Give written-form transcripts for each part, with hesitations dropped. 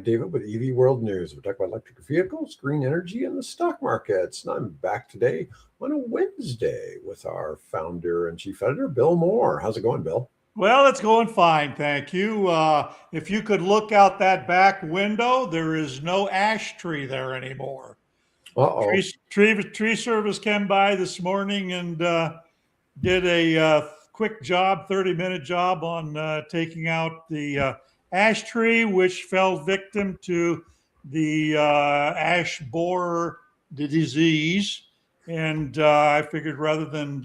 I'm David with EV World News. We talk about electric vehicles, green energy, and the stock markets. And I'm back today on a Wednesday with our founder and chief editor, Bill Moore. How's it going, Bill? Well, it's going fine, thank you. If you could look out that back window, there is no ash tree there anymore. Uh-oh. Tree service came by this morning and did a quick job, 30-minute job on taking out the ash tree, which fell victim to the ash borer disease. And I figured rather than,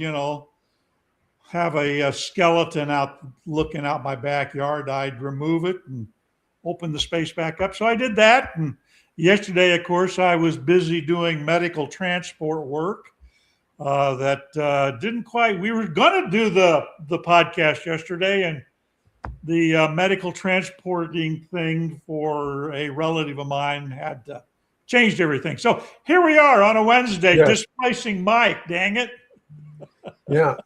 have a skeleton out looking out my backyard, I'd remove it and open the space back up. So I did that. And yesterday, of course, I was busy doing medical transport work that didn't quite. We were going to do the podcast yesterday, and the medical transporting thing for a relative of mine had changed everything. So here we are on a Wednesday, displacing Mike. Dang it. Yeah.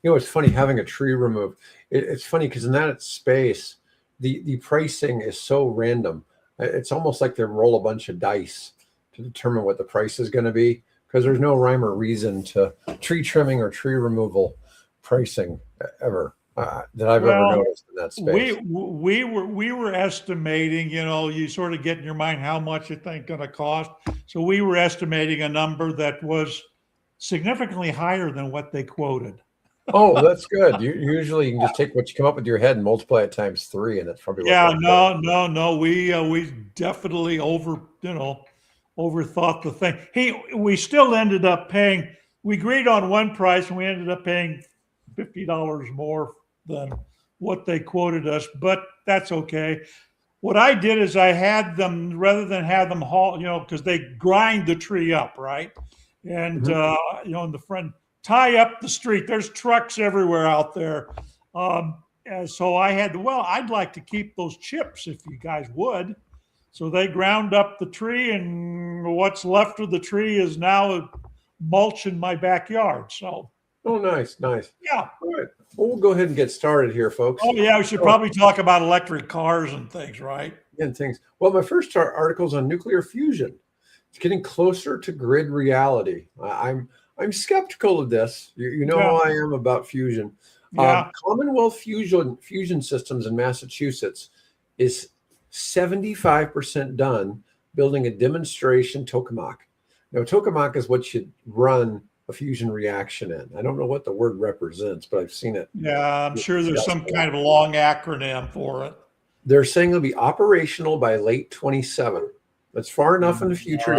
It's funny having a tree removed. It's funny because in that space, the pricing is so random. It's almost like they roll a bunch of dice to determine what the price is going to be, because there's no rhyme or reason to tree trimming or tree removal pricing ever that I've ever noticed in that space. We were estimating, you sort of get in your mind how much you think going to cost. So we were estimating a number that was significantly higher than what they quoted. Oh, that's good. You can just take what you come up with your head and multiply it times 3, and that's probably no. We definitely overthought the thing. We still ended up paying. We agreed on one price, and we ended up paying $50 more than what they quoted us. But that's okay. What I did is I had them, rather than have them haul, because they grind the tree up, right? And in the front, tie up the street. There's trucks everywhere out there. And so I had, I'd like to keep those chips if you guys would. So they ground up the tree, and what's left of the tree is now mulch in my backyard. So. Oh, nice. Yeah. All right. Well, we'll go ahead and get started here, folks. Oh, yeah. We should probably talk about electric cars and things, right? And things. Well, my first article is on nuclear fusion. It's getting closer to grid reality. I'm skeptical of this. You know how I am about fusion. Yeah. Commonwealth Fusion Systems in Massachusetts is 75% done building a demonstration tokamak. Now, tokamak is what you run a fusion reaction in. I don't know what the word represents, but I've seen it. Yeah, I'm sure there's some kind of a long acronym for it. They're saying it'll be operational by late 27. That's far enough in the future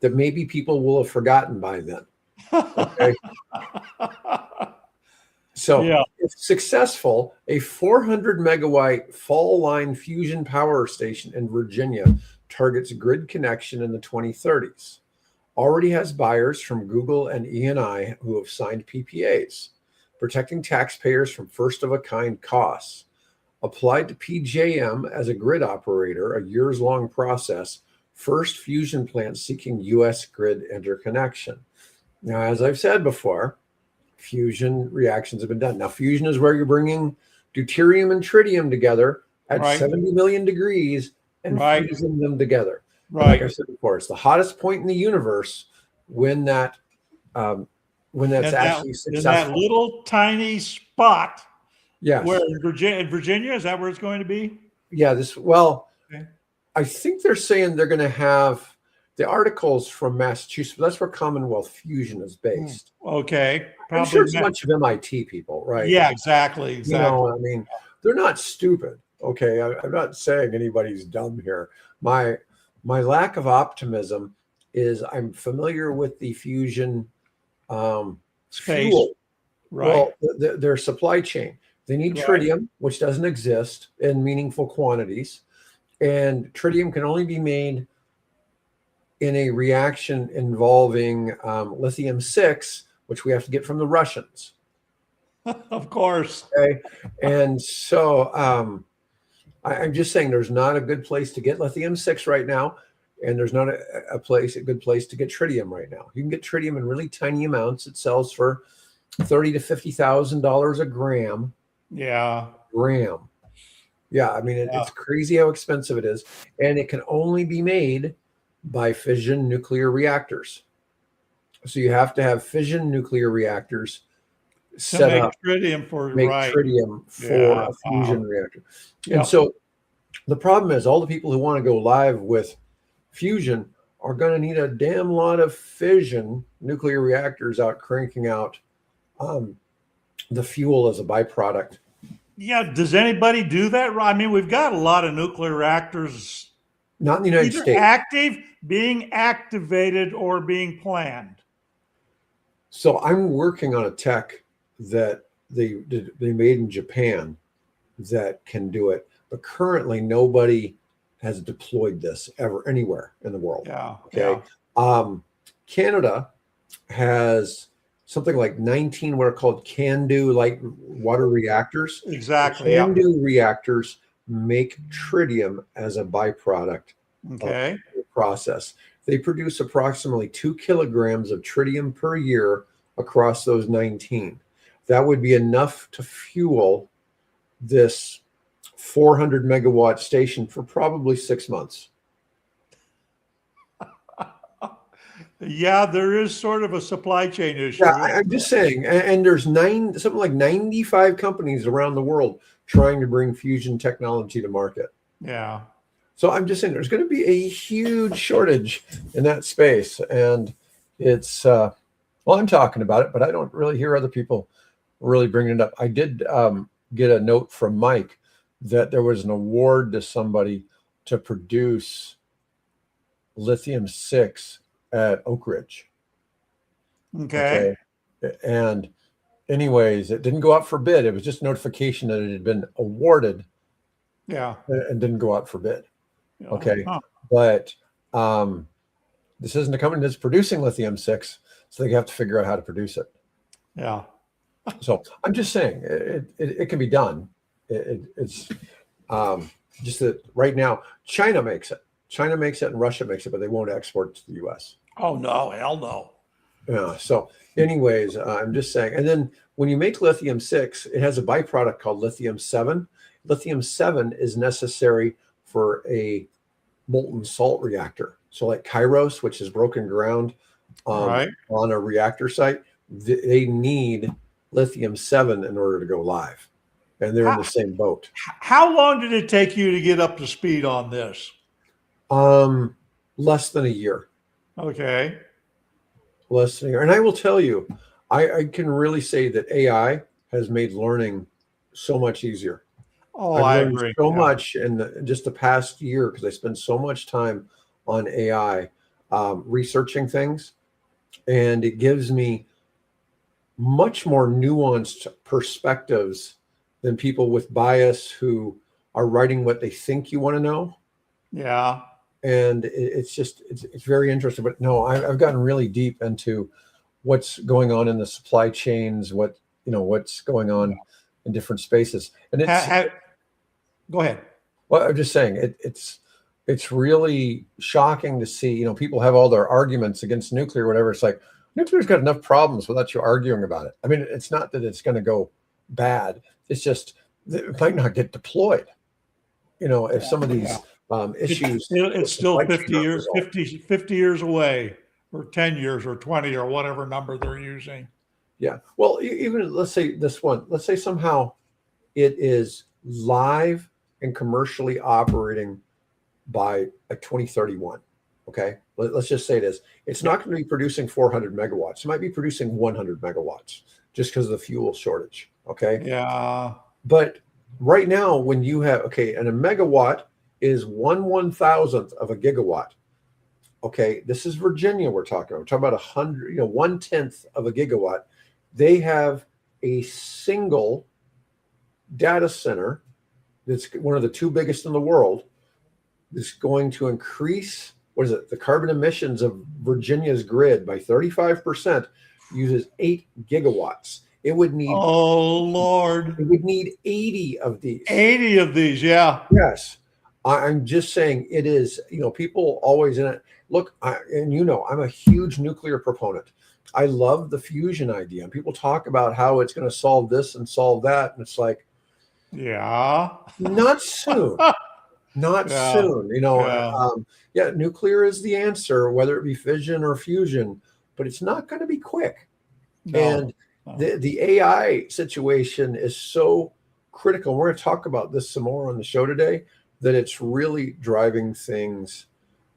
that maybe people will have forgotten by then. Okay. So if successful, a 400 megawatt fall line fusion power station in Virginia targets grid connection in the 2030s. Already has buyers from Google and E&I who have signed PPAs, protecting taxpayers from first-of-a-kind costs. Applied to PJM as a grid operator, a years-long process, first fusion plant seeking U.S. grid interconnection. Now, as I've said before, fusion reactions have been done. Now, fusion is where you're bringing deuterium and tritium together at 70 million degrees and fusing them together. Right. Like I said before, it's the hottest point in the universe when that's actually successful. In that little tiny spot. Yes. Where in Virginia, is that where it's going to be? Yeah. I think they're saying they're going to have the articles from Massachusetts. That's where Commonwealth Fusion is based. Okay. I'm sure it's a bunch of MIT people, right? Yeah, exactly. They're not stupid. Okay. I'm not saying anybody's dumb here. My lack of optimism is I'm familiar with the fusion space. Fuel. Right. Well, their supply chain. They need tritium, which doesn't exist in meaningful quantities. And tritium can only be made in a reaction involving lithium-6, which we have to get from the Russians. Of course. Okay. And so I'm just saying there's not a good place to get lithium-6 right now. And there's not a good place to get tritium right now. You can get tritium in really tiny amounts. It sells for $30,000 to $50,000 a gram. Yeah. Gram. Yeah, I mean, Yeah. it's crazy how expensive it is, and it can only be made by fission nuclear reactors. So you have to have fission nuclear reactors To set make up, tritium for, make right. tritium for Yeah. a fusion reactor. And Yep. so the problem is all the people who want to go live with fusion are going to need a damn lot of fission nuclear reactors out cranking out the fuel as a byproduct. Yeah. Does anybody do that? I mean, we've got a lot of nuclear reactors Not in the United either States. active, being activated, or being planned. So I'm working on a tech that they made in Japan that can do it, but currently nobody has deployed this ever anywhere in the world. Yeah. Okay. Yeah. Canada has something like 19 what are called CANDU light water reactors. Exactly. The Yeah. CANDU reactors make tritium as a byproduct of Okay. the process. They produce approximately 2 kilograms of tritium per year across those 19. That would be enough to fuel this 400 megawatt station for probably 6 months. Yeah, there is sort of a supply chain issue. Yeah, I'm just saying, and there's something like 95 companies around the world trying to bring fusion technology to market. Yeah. So I'm just saying there's going to be a huge shortage in that space. And it's, well, I'm talking about it, but I don't really hear other people really bringing it up. I did get a note from Mike that there was an award to somebody to produce lithium-6 at Oak Ridge. Okay. And anyways, it didn't go out for bid. It was just notification that it had been awarded. Yeah. And didn't go out for bid. Yeah. Okay. Huh. But this isn't a company that's producing lithium-6, so they have to figure out how to produce it. Yeah. So I'm just saying it can be done. It's just that right now China makes it. China makes it and Russia makes it, but they won't export it to the U.S. Oh no, hell no. Yeah. So anyways, I'm just saying. And then when you make lithium-6, it has a byproduct called lithium-7. Lithium-7 is necessary for a molten salt reactor. So like Kairos, which is broken ground Right. on a reactor site, they need lithium-7 in order to go live. And they're in the same boat. How long did it take you to get up to speed on this? Less than a year. Okay. Less than a year. And I will tell you, I can really say that AI has made learning so much easier. Oh, I've I learned agree. so Yeah. much in just the past year because I spend so much time on AI researching things, and it gives me much more nuanced perspectives than people with bias who are writing what they think you want to know. Yeah. And it's very interesting. But no, I've gotten really deep into what's going on in the supply chains, what's going on in different spaces. And Go ahead. well, I'm just saying it's really shocking to see, people have all their arguments against nuclear, whatever. It's like nuclear's got enough problems without you arguing about it. I mean, it's not that it's going to go bad. It's just that it might not get deployed. If some of these issues, It's still like 50 years, resolved. 50 years away, or 10 years, or 20, or whatever number they're using. Yeah. Well, even let's say this one. Let's say somehow it is live and commercially operating by 2031. Okay. Let's just say it is. It's not going to be producing 400 megawatts. It might be producing 100 megawatts just because of the fuel shortage. Okay. Yeah. But right now, when you have, and a megawatt is 1/1000th of a gigawatt. Okay. This is Virginia we're talking about. We're talking about 100, 1/10 of a gigawatt. They have a single data center that's one of the two biggest in the world. That's going to increase, the carbon emissions of Virginia's grid by 35%, uses 8 gigawatts. It would need, Oh, Lord. it would need 80 of these. 80 of these. Yeah. Yes. I'm just saying it is, people always in it. Look, I'm a huge nuclear proponent. I love the fusion idea. And people talk about how it's going to solve this and solve that. And it's like, Yeah. Not soon. Not Yeah. soon. Yeah. Yeah, nuclear is the answer, whether it be fission or fusion, but it's not going to be quick. No. And No. the AI situation is so critical. We're going to talk about this some more on the show today, that it's really driving things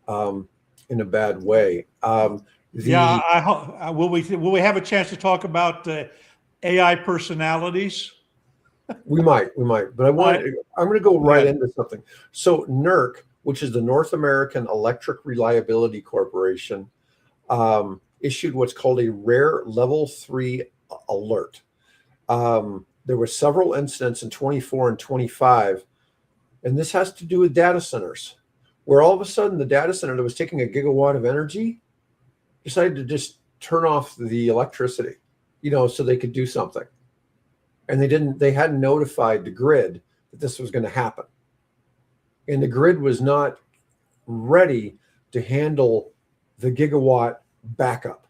in a bad way. Yeah. The Will we have a chance to talk about AI personalities? we might, but I I'm going to go right Good. into something. So NERC, which is the North American Electric Reliability Corporation, issued what's called a rare level 3 alert. There were several incidents in 24 and 25, and this has to do with data centers, where all of a sudden the data center that was taking a gigawatt of energy decided to just turn off the electricity, so they could do something. And they hadn't notified the grid that this was going to happen. And the grid was not ready to handle the gigawatt backup.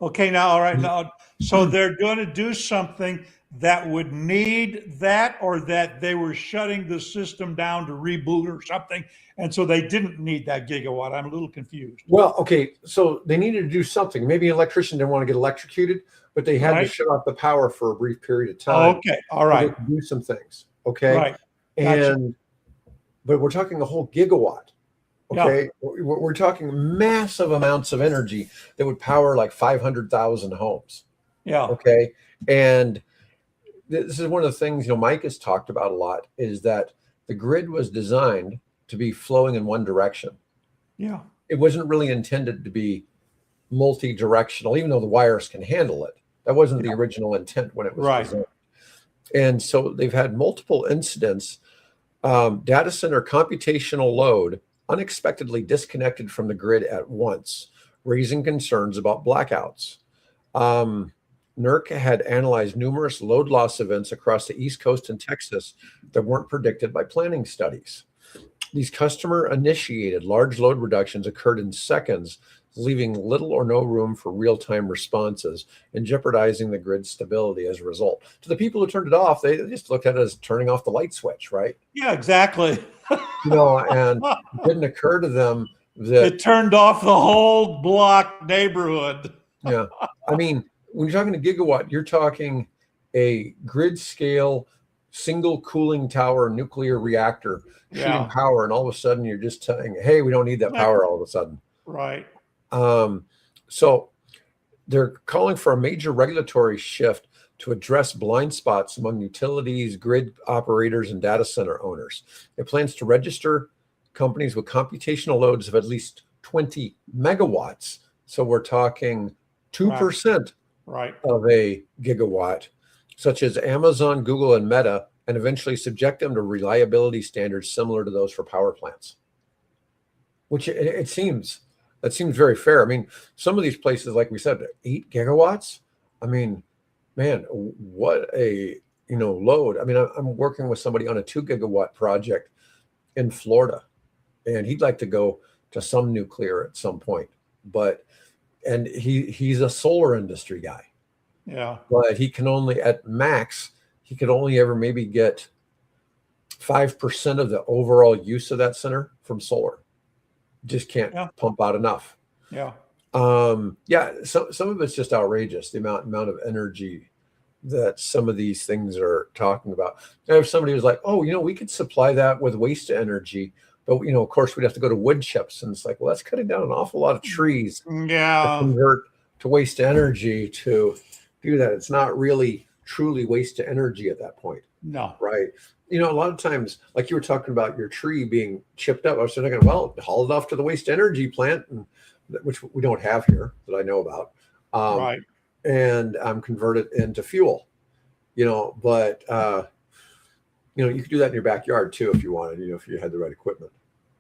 Okay, now, all right, now, so they're going to do something that would need that, or that they were shutting the system down to reboot or something, and so they didn't need that gigawatt. I'm a little confused. Well, okay, so they needed to do something. Maybe an electrician didn't want to get electrocuted, but they had to Right? shut off the power for a brief period of time Okay, all so they right, could do some things. Okay. right, gotcha. And but we're talking a whole gigawatt. Yeah, Okay. We're talking massive amounts of energy that would power like 500,000 homes. yeah, Okay. And this is one of the things, Mike has talked about a lot, is that the grid was designed to be flowing in one direction. yeah, It wasn't really intended to be multi-directional, even though the wires can handle it. That wasn't the yeah, original intent when it was right, designed. And so they've had multiple incidents. Data center computational load unexpectedly disconnected from the grid at once, raising concerns about blackouts. NERC had analyzed numerous load loss events across the East Coast and Texas that weren't predicted by planning studies. These customer-initiated large load reductions occurred in seconds, leaving little or no room for real-time responses and jeopardizing the grid stability as a result. To the people who turned it off, they just looked at it as turning off the light switch, right? yeah, exactly. And it didn't occur to them that, It turned off the whole block neighborhood. yeah, I mean, when you're talking a gigawatt, you're talking a grid scale, single cooling tower, nuclear reactor shooting Yeah, power, and all of a sudden you're just saying, hey, we don't need that power all of a sudden. right. So they're calling for a major regulatory shift to address blind spots among utilities, grid operators, and data center owners. It plans to register companies with computational loads of at least 20 megawatts. So we're talking 2% Right. of a gigawatt, such as Amazon, Google, and Meta, and eventually subject them to reliability standards similar to those for power plants. Which it seems that seems very fair. I mean, some of these places, like we said, 8 gigawatts. I mean, man, what a load. I mean, I'm working with somebody on a 2 gigawatt project in Florida, and he'd like to go to some nuclear at some point. And he's a solar industry guy. Yeah. But he can only, at max, he could only ever maybe get 5% of the overall use of that center from solar. Just can't pump out enough. Yeah. So some of it's just outrageous, the amount of energy that some of these things are talking about. And if somebody was like, oh, we could supply that with waste energy, but of course we'd have to go to wood chips. And it's like, well, that's cutting down an awful lot of trees to Yeah. convert to waste energy to do that. It's not really truly waste energy at that point. No. Right. A lot of times, like you were talking about your tree being chipped up, I was thinking, well, haul it off to the waste energy plant, which we don't have here that I know about. Right. And convert it into fuel, but you could do that in your backyard too if you wanted, if you had the right equipment.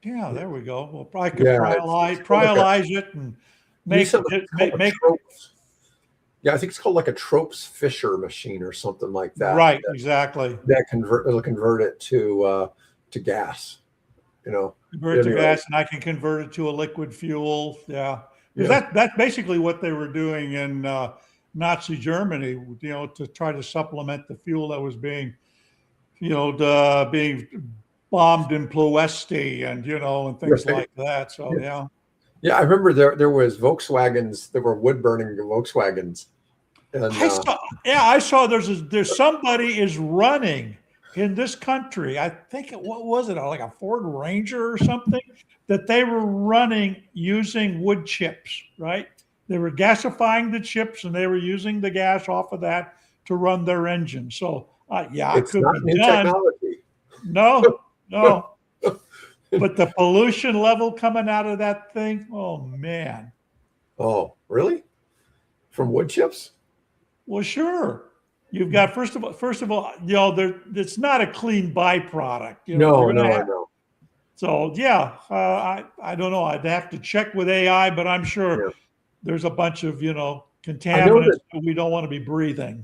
Yeah, there we go. Well, I could Yeah, pryalize it and make make yeah, I think it's called like a Tropes Fisher machine or something like that. Right, exactly. It'll convert it to gas. Convert it to gas, and I can convert it to a liquid fuel. Yeah, because that's basically what they were doing in Nazi Germany. To try to supplement the fuel that was being being bombed in Ploesti and, and things Right. like that. So, Yeah. yeah. Yeah, I remember there was Volkswagens, there were wood burning Volkswagens, and I saw there's somebody is running in this country. I think what was it, like a Ford Ranger or something, that they were running using wood chips, right? They were gasifying the chips and they were using the gas off of that to run their engine. So, yeah, it it's could not be new done. technology. No, no. But the pollution level coming out of that thing, oh man. Oh, really? From wood chips? Well, sure. You've got first of all, it's not a clean byproduct. You're No, going to no, I have. know. So yeah, I don't know. I'd have to check with AI, but I'm sure Yeah. there's a bunch of I know contaminants that that we don't want to be breathing.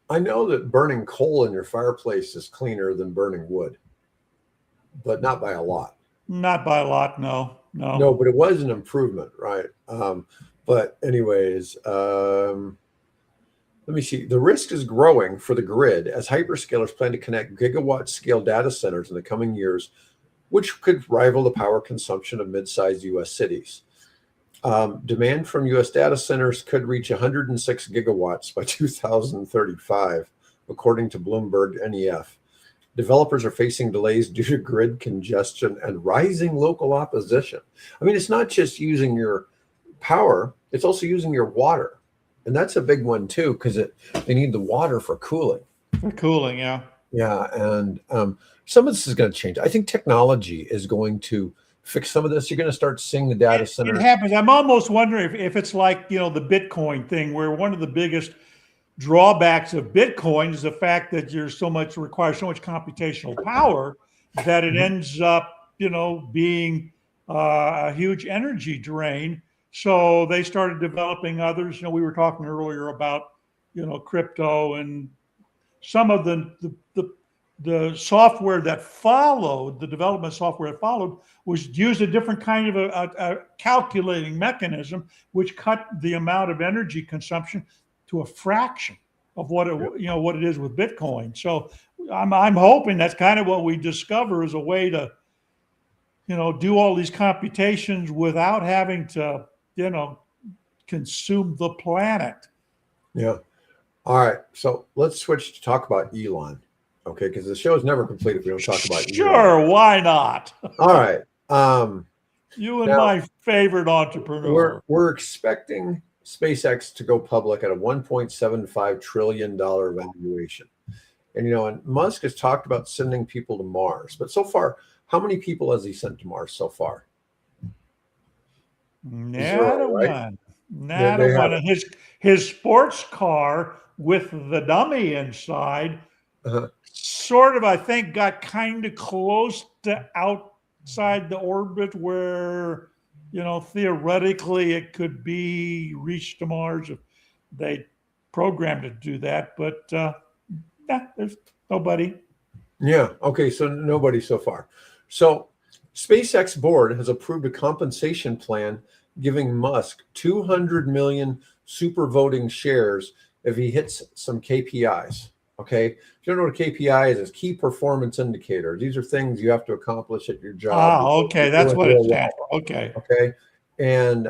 I know that burning coal in your fireplace is cleaner than burning wood, but not by a lot. Not by a lot, no, No, no. but it was an improvement, right? But anyways, let me see. The risk is growing for the grid as hyperscalers plan to connect gigawatt scale data centers in the coming years, which could rival the power consumption of mid-sized US cities. Demand from US data centers could reach 106 gigawatts by 2035, according to Bloomberg NEF. Developers are facing delays due to grid congestion and rising local opposition. I mean, it's not just using your power, it's also using your water. And that's a big one too, because they need the water for cooling. For cooling, yeah. Yeah, and some of this is going to change. I think technology is going to fix some of this. You're going to start seeing the data It center. happens. I'm almost wondering if it's like the Bitcoin thing, where one of the biggest drawbacks of Bitcoin is the fact that requires so much computational power that it Mhm. ends up, being a huge energy drain. So they started developing others. We were talking earlier about, crypto and some of the software that followed, the development software that followed, was used a different kind of a calculating mechanism, which cut the amount of energy consumption to a fraction of what it is with Bitcoin. So I'm hoping that's kind of what we discover as a way to do all these computations without having to consume the planet. Yeah. All right. So let's switch to talk about Elon. Okay, because the show is never complete if we don't talk about Elon. Sure, why not? All right. You and Now my favorite we're entrepreneur. we're expecting SpaceX to go public at a $1.75 trillion valuation. And Musk has talked about sending people to Mars, but so far, how many people has he sent to Mars so far? Not a Zero, right? one. They, Not a they one. haven't. And his sports car with the dummy inside Uh, sort of, I think, got kind of close to outside the orbit where, theoretically it could be reached to Mars if they programmed it to do that. But there's nobody. yeah. Okay. So nobody so far. So SpaceX board has approved a compensation plan giving Musk 200 million super voting shares if he hits some KPIs. Okay. If you don't know what a KPI is, it's key performance indicator. These are things you have to accomplish at your job Ah, to okay. do That's it what it real stands well. for. Okay. Okay. And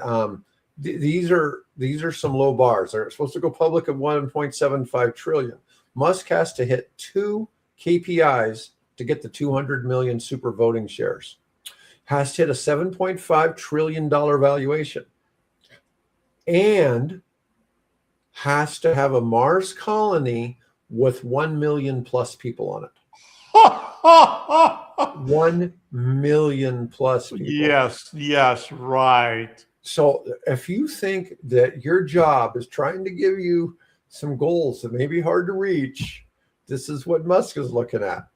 these are some low bars. They're supposed to go public at 1.75 trillion. Musk has to hit two KPIs to get the 200 million super voting shares. Has to hit a $7.5 trillion valuation and has to have a Mars colony with 1 million plus people on it. 1 million plus people. Yes, right. So if you think that your job is trying to give you some goals that may be hard to reach, this is what Musk is looking at.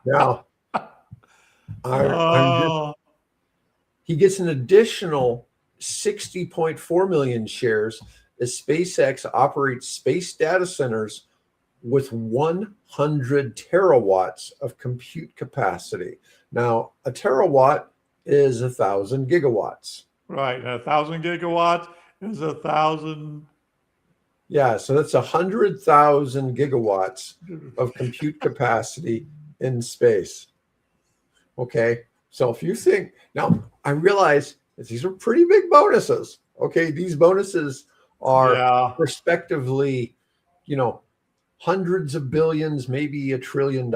Now, Oh, he gets an additional 60.4 million shares as SpaceX operates space data centers with 100 terawatts of compute capacity. Now, a terawatt is 1,000 gigawatts. right. 1,000 gigawatts is 1,000. Yeah, so that's 100,000 gigawatts of compute capacity in space. Okay. So if you think, now I realize that these are pretty big bonuses. Okay. These bonuses are Yeah. respectively, hundreds of billions, maybe $1 trillion.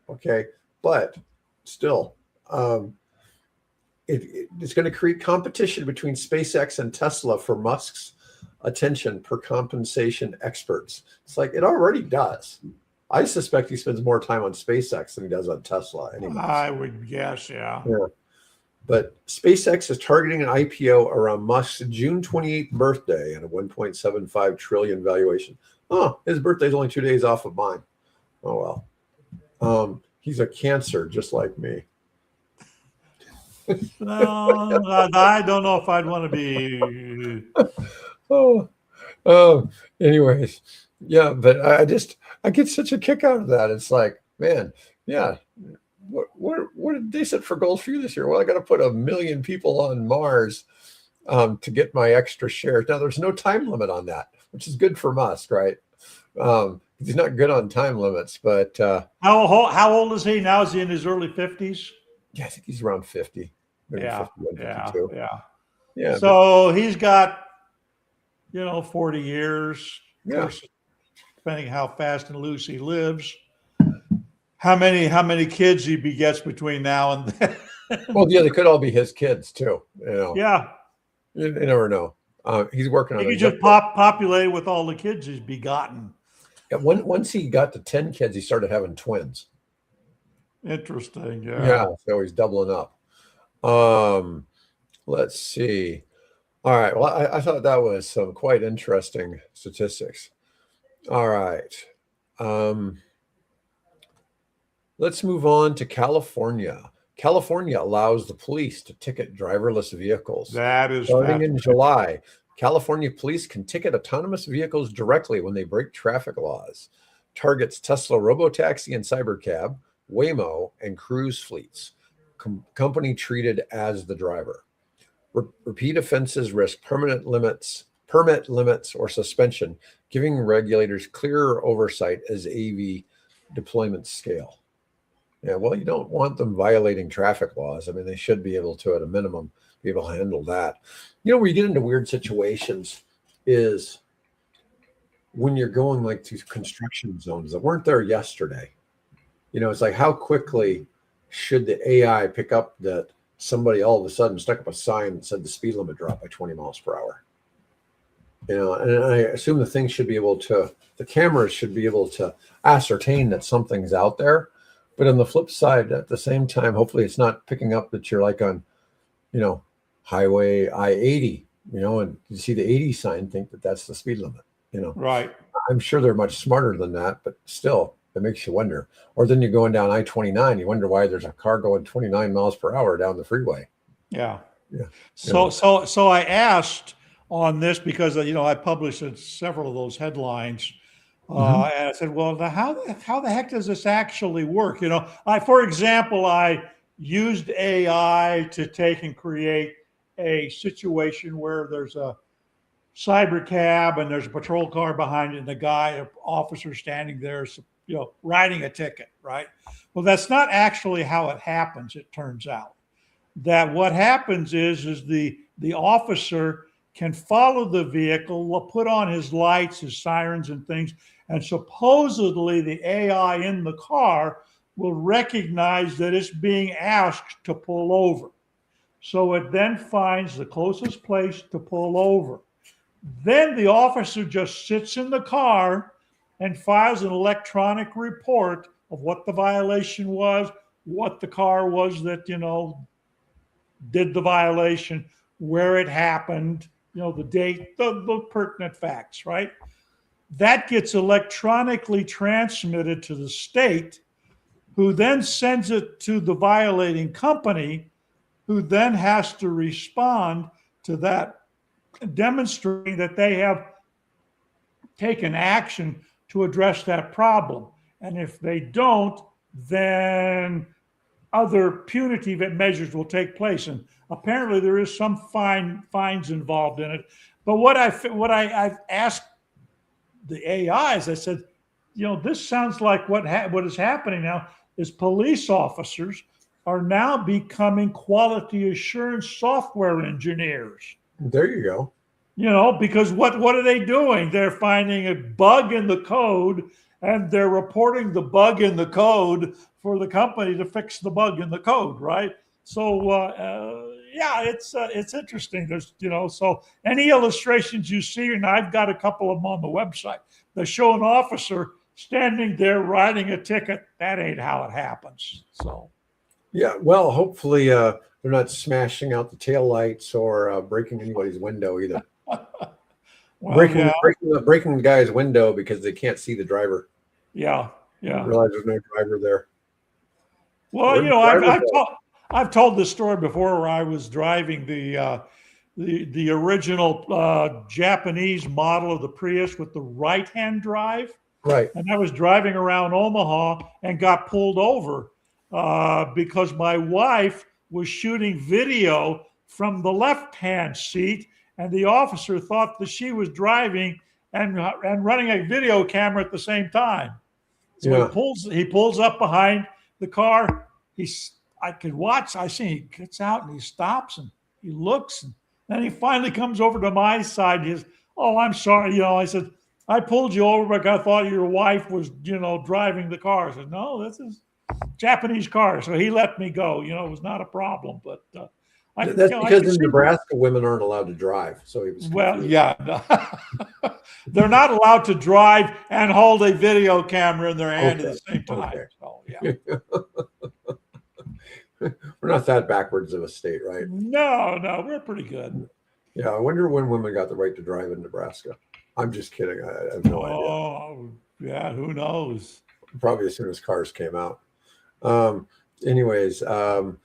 Okay. But still, it's going to create competition between SpaceX and Tesla for Musk's attention per compensation experts. It's like it already does. I suspect he spends more time on SpaceX than he does on Tesla anyway. I would guess, yeah. But SpaceX is targeting an IPO around Musk's June 28th birthday at a 1.75 trillion valuation. Oh, his birthday's only 2 days off of mine. Oh, well. He's a Cancer just like me. No, I don't know if I'd want to be. Anyways, yeah, but I get such a kick out of that. It's like, man, yeah, what did they set for goals for you this year? Well, I got to put 1 million people on Mars to get my extra shares. Now, there's no time limit on that, which is good for Musk, right? He's not good on time limits, but How old is he now? Is he in his early 50s? yeah, I think he's around 50. Maybe Yeah, 51, yeah, 52. yeah. So he's got, 40 years. Of course, depending how fast and loose he lives. How many kids he begets between now and then? Well, yeah, they could all be his kids too. Yeah. You never know. He's working on He it. could just populate with all the kids he's begotten. Yeah, once he got to 10 kids, he started having twins. Interesting. Yeah. Yeah, so he's doubling up. Let's see. All right. Well, I thought that was some quite interesting statistics. All right. Let's move on to California. California allows the police to ticket driverless vehicles. That is starting in July. California police can ticket autonomous vehicles directly when they break traffic laws. Targets Tesla Robotaxi and Cybercab, Waymo, and Cruise fleets. Company treated as the driver. Repeat offenses risk permit limits, or suspension, giving regulators clearer oversight as AV deployments scale. Yeah, well, you don't want them violating traffic laws. I mean, they should be able to, at a minimum, be able to handle that. Where you get into weird situations is when you're going like through construction zones that weren't there yesterday. It's like, how quickly should the AI pick up that somebody all of a sudden stuck up a sign that said the speed limit dropped by 20 miles per hour? And I assume the cameras should be able to ascertain that something's out there. But on the flip side, at the same time, hopefully it's not picking up that you're like on, highway I-80, and you see the 80 sign, think that that's the speed limit, Right. I'm sure they're much smarter than that, but still, it makes you wonder. Or then you're going down I-29, you wonder why there's a car going 29 miles per hour down the freeway. Yeah. Yeah. So I asked on this because, I published several of those headlines. And I said, well, how the heck does this actually work? For example, I used AI to take and create a situation where there's a cyber cab and there's a patrol car behind it and an officer standing there, writing a ticket, right? Well, that's not actually how it happens. It turns out that what happens is the officer can follow the vehicle, will put on his lights, his sirens and things, and supposedly the AI in the car will recognize that it's being asked to pull over. So it then finds the closest place to pull over. Then the officer just sits in the car and files an electronic report of what the violation was, what the car was that, did the violation, where it happened, the date, the pertinent facts, right? That gets electronically transmitted to the state, who then sends it to the violating company, who then has to respond to that, demonstrating that they have taken action to address that problem. And if they don't, then other punitive measures will take place. And apparently there is some fines involved in it. But what I've asked the AIs, I said, this sounds like what is happening now. is police officers are now becoming quality assurance software engineers. There you go. Because what are they doing? They're finding a bug in the code and they're reporting the bug in the code for the company to fix the bug in the code, right? So yeah, it's interesting. There's so any illustrations you see, and I've got a couple of them on the website. They show an officer standing there writing a ticket. That ain't how it happens. So yeah, well, hopefully they're not smashing out the taillights or breaking anybody's window either. well, breaking the guy's window because they can't see the driver. Yeah. Realize there's no driver there. Well, I've told this story before where I was driving the original Japanese model of the Prius with the right-hand drive. Right. And I was driving around Omaha and got pulled over because my wife was shooting video from the left-hand seat, and the officer thought that she was driving and running a video camera at the same time. So yeah. he pulls up behind the car. I could watch. I see he gets out and he stops and he looks, and then he finally comes over to my side. He says, "Oh, I'm sorry." I said, "I pulled you over because I thought your wife was, driving the car." I said, "No, this is Japanese car." So he let me go. It was not a problem. But that's because in Nebraska, women aren't allowed to drive. So he was confused. Well, yeah. They're not allowed to drive and hold a video camera in their hand at the same time. Okay. So, yeah. We're not that backwards of a state, right? No, we're pretty good. Yeah, I wonder when women got the right to drive in Nebraska. I'm just kidding. I have no idea. Oh, yeah, who knows? Probably as soon as cars came out. Anyways, actually,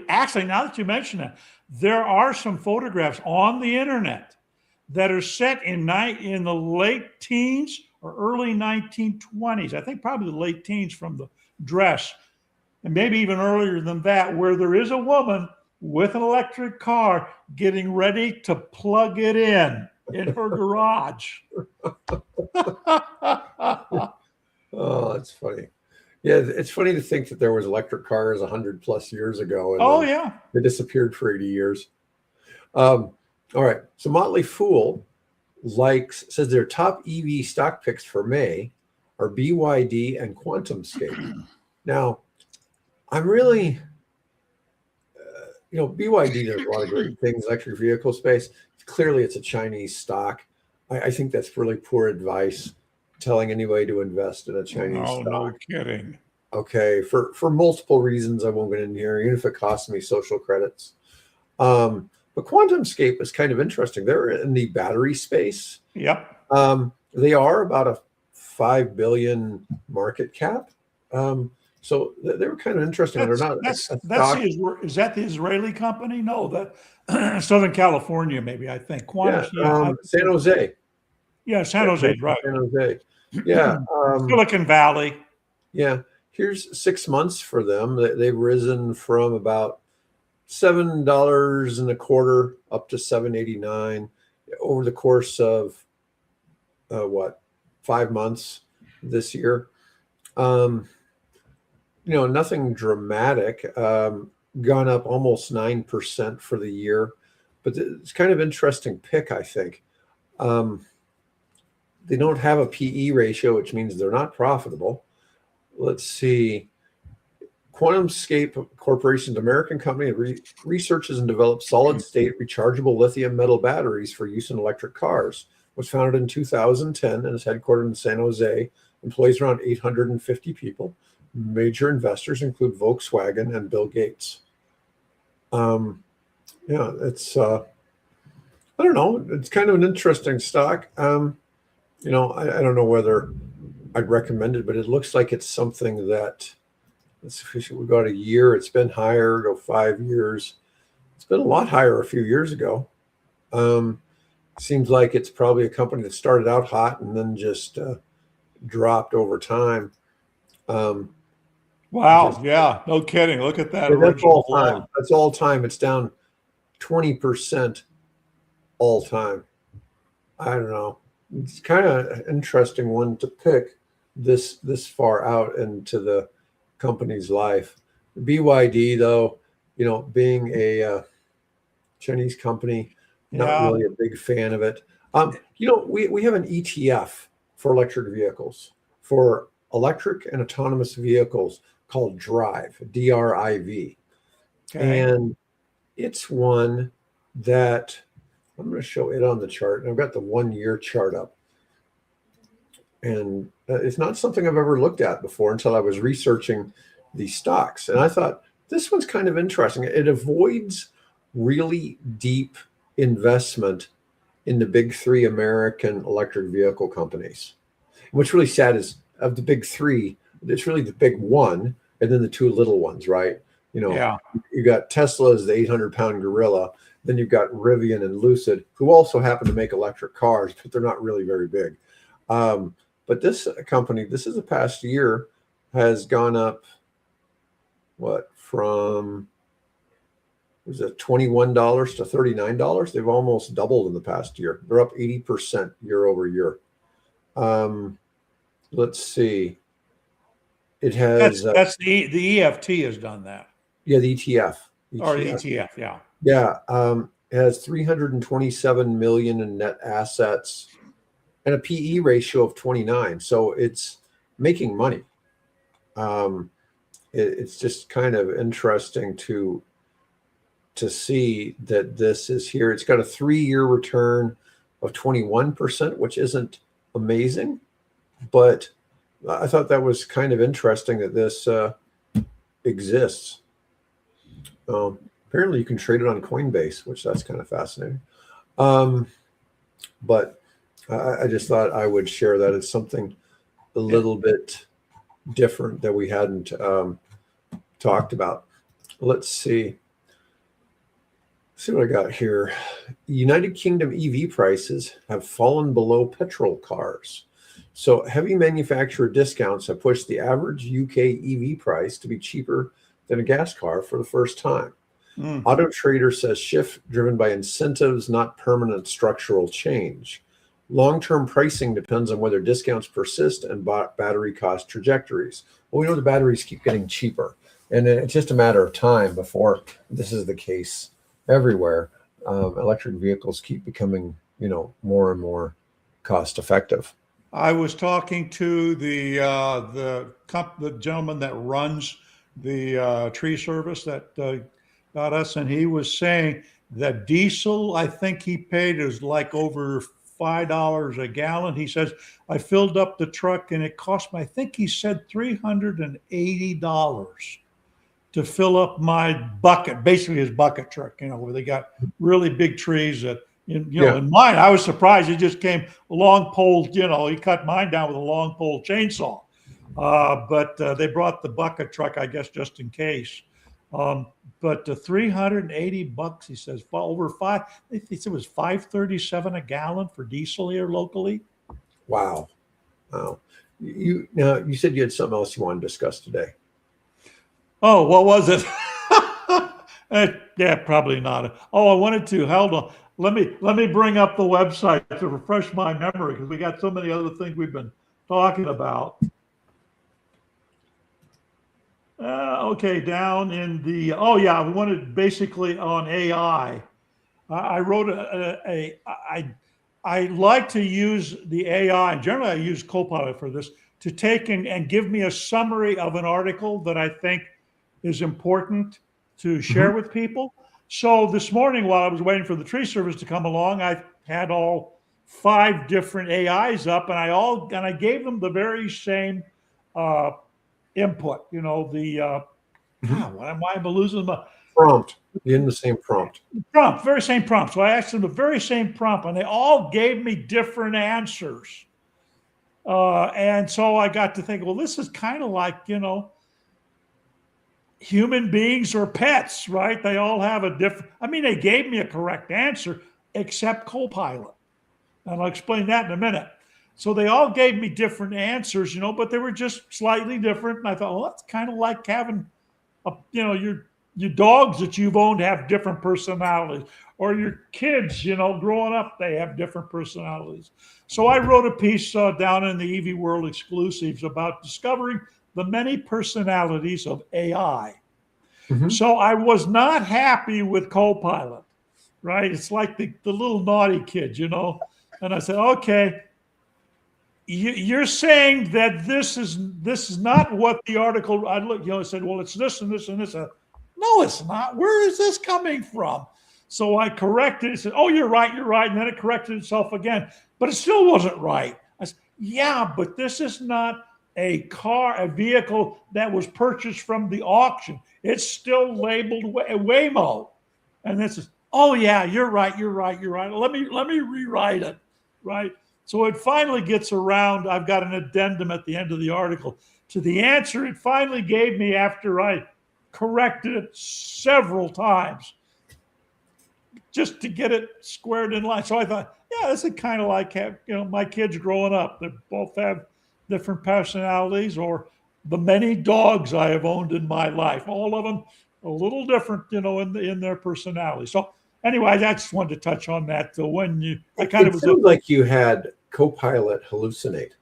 now that you mention that, there are some photographs on the internet that are set in the late teens or early 1920s. I think probably the late teens from the dress, and maybe even earlier than that, where there is a woman with an electric car getting ready to plug it in her garage. Oh, that's funny. Yeah, it's funny to think that there was electric cars 100+ years ago. And yeah. They disappeared for 80 years. All right. So Motley Fool says their top EV stock picks for May are BYD and QuantumScape. Now, I'm really, BYD does a lot of great things, electric vehicle space. Clearly, it's a Chinese stock. I think that's really poor advice, telling anybody to invest in a Chinese stock. No kidding. Okay, for multiple reasons I won't get in here, even if it costs me social credits. But QuantumScape is kind of interesting. They're in the battery space. Yep. They are about a $5 billion market cap. So they were kind of interesting. They're not. Is that the Israeli company? No, that Southern California, maybe. I think. San Jose. Yeah, San Jose, right? San Jose. Yeah. Silicon Valley. Yeah. Here's 6 months for them. They've risen from about $7.25 up to $7.89 over the course of 5 months this year. Nothing dramatic. Gone up almost 9% for the year, but it's kind of interesting pick, I think. They don't have a PE ratio, which means they're not profitable. Let's see. QuantumScape Corporation's American company researches and develops solid-state rechargeable lithium metal batteries for use in electric cars. Was founded in 2010 and is headquartered in San Jose. Employs around 850 people. Major investors include Volkswagen and Bill Gates. It's I don't know. It's kind of an interesting stock. I don't know whether I'd recommend it, but it looks like it's something that. We got a year. It's been higher. Go 5 years. It's been a lot higher a few years ago. Seems like it's probably a company that started out hot and then just dropped over time. Wow. Yeah. No kidding. Look at that. That's all time. That's all time. It's down 20% all time. I don't know. It's kind of an interesting one to pick. this far out into the company's life. BYD, though, being a Chinese company, not Yeah. really a big fan of it. We have an ETF for electric vehicles, for electric and autonomous vehicles called Drive, DRIV. Okay. And it's one that I'm going to show it on the chart. And I've got the 1 year chart up. And it's not something I've ever looked at before until I was researching these stocks. And I thought, this one's kind of interesting. It avoids really deep investment in the big three American electric vehicle companies. What's really sad is, of the big three, it's really the big one and then the two little ones, right? Yeah. You got Tesla as the 800-pound gorilla. Then you've got Rivian and Lucid, who also happen to make electric cars, but they're not really very big. But this company, this is the past year, has gone up, from was it $21 to $39? They've almost doubled in the past year. They're up 80% year over year. Let's see. It has That's the EFT has done that. the ETF. Or the ETF, yeah. Yeah. It has 327 million in net assets and a PE ratio of 29. So it's making money. It's just kind of interesting to see that this is here. It's got a 3-year return of 21%, which isn't amazing, but I thought that was kind of interesting that this exists. Apparently you can trade it on Coinbase, which that's kind of fascinating. But I just thought I would share that. It's something a little bit different that we hadn't talked about. Let's see. See what I got here. United Kingdom EV prices have fallen below petrol cars. So heavy manufacturer discounts have pushed the average UK EV price to be cheaper than a gas car for the first time. Auto Trader says shift driven by incentives, not permanent structural change. Long-term pricing depends on whether discounts persist and battery cost trajectories. Well, we know the batteries keep getting cheaper, and it's just a matter of time before this is the case everywhere. Electric vehicles keep becoming, more and more cost effective. I was talking to the gentleman that runs the tree service that got us, and he was saying that diesel, I think he paid is like over $5 a gallon. He says, I filled up the truck and it cost me, I think he said $380 to fill up my bucket, basically his bucket truck, where they got really big trees that, in mine, I was surprised. It just came a long pole, he cut mine down with a long pole chainsaw. But they brought the bucket truck, I guess, just in case. But the $380, he says, over five. He said it was $5.37 a gallon for diesel here locally. Wow. You said you had something else you wanted to discuss today. Oh, what was it? Yeah, probably not. Oh, I wanted to. Hold on. Let me bring up the website to refresh my memory because we got so many other things we've been talking about. Okay, down in the, we wanted basically on AI. I wrote I like to use the AI. Generally, I use Copilot for this to take and give me a summary of an article that I think is important to share with people. So this morning, while I was waiting for the tree service to come along, I had all 5 different AIs up, and I gave them the very same input. Why am I losing my prompt? In the same prompt. Very same prompt. So I asked them the very same prompt, and they all gave me different answers. And so I got to think, well, this is kind of like, human beings or pets, right? They all have a different, they gave me a correct answer, except Copilot. And I'll explain that in a minute. So they all gave me different answers, but they were just slightly different. And I thought, well, that's kind of like having you're your dogs that you've owned have different personalities, or your kids, growing up, they have different personalities. So I wrote a piece down in the EV World Exclusives about discovering the many personalities of AI. Mhm. So I was not happy with Copilot, right? It's like the little naughty kid, And I said, okay, you're saying that this is not what the article. I looked, I said, well, it's this and this and this. No, it's not. Where is this coming from? So I corrected it. Said, oh, you're right, and then it corrected itself again, but it still wasn't right. I said, yeah, but this is not a vehicle that was purchased from the auction. It's still labeled Waymo, and this is. Oh yeah, you're right. Let me rewrite it, right? So it finally gets around. I've got an addendum at the end of the article to the answer it finally gave me after I corrected it several times just to get it squared in line. So I thought, yeah, this is kind of like my kids growing up. They both have different personalities, or the many dogs I have owned in my life. All of them a little different, in their personality. So anyway, I just wanted to touch on that. So when it sounds like you had Copilot hallucinate.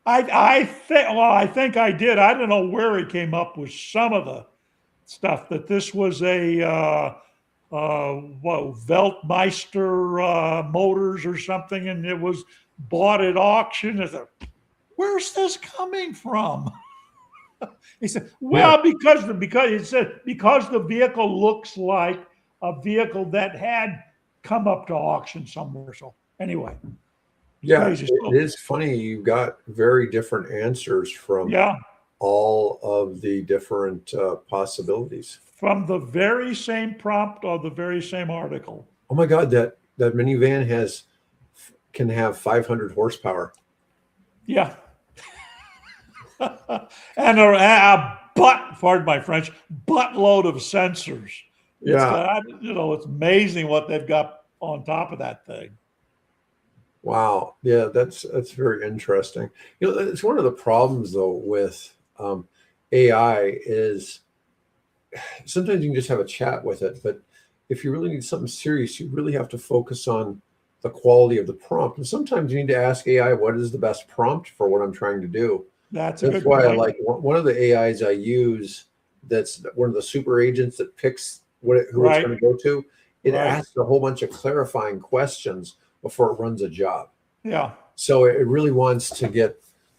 I think I did. I don't know where he came up with some of the stuff that this was a Weltmeister Motors or something, and it was bought at auction. I thought, where's this coming from? He said, well, yeah. because the vehicle looks like a vehicle that had come up to auction somewhere. So anyway. Yeah, it is funny. You got very different answers from all of the different possibilities. From the very same prompt or the very same article. Oh my God, that minivan can have 500 horsepower. Yeah. And a pardon my French, buttload of sensors. Yeah. It's amazing what they've got on top of that thing. Wow. Yeah, that's very interesting. It's one of the problems though with AI is sometimes you can just have a chat with it, but if you really need something serious, you really have to focus on the quality of the prompt. And sometimes you need to ask AI, what is the best prompt for what I'm trying to do? That's why point. I like one of the AIs I use. That's one of the super agents that picks who it's going to go to. It asks a whole bunch of clarifying questions before it runs a job. Yeah. So it really wants to get,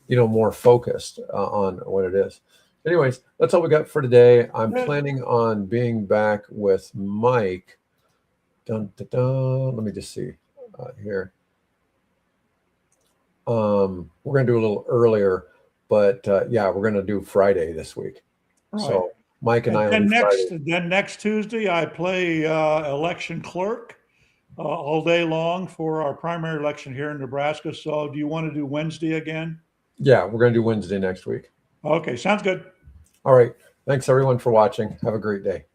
more focused on what it is. Anyways, that's all we got for today. I'm planning on being back with Mike. Dun, dun, dun. Let me just see here. We're going to do a little earlier, but we're going to do Friday this week. Right. So Mike and I. Then next Tuesday, I play election clerk all day long for our primary election here in Nebraska. So do you want to do Wednesday again? Yeah, we're going to do Wednesday next week. Okay, sounds good. All right. Thanks everyone for watching. Have a great day.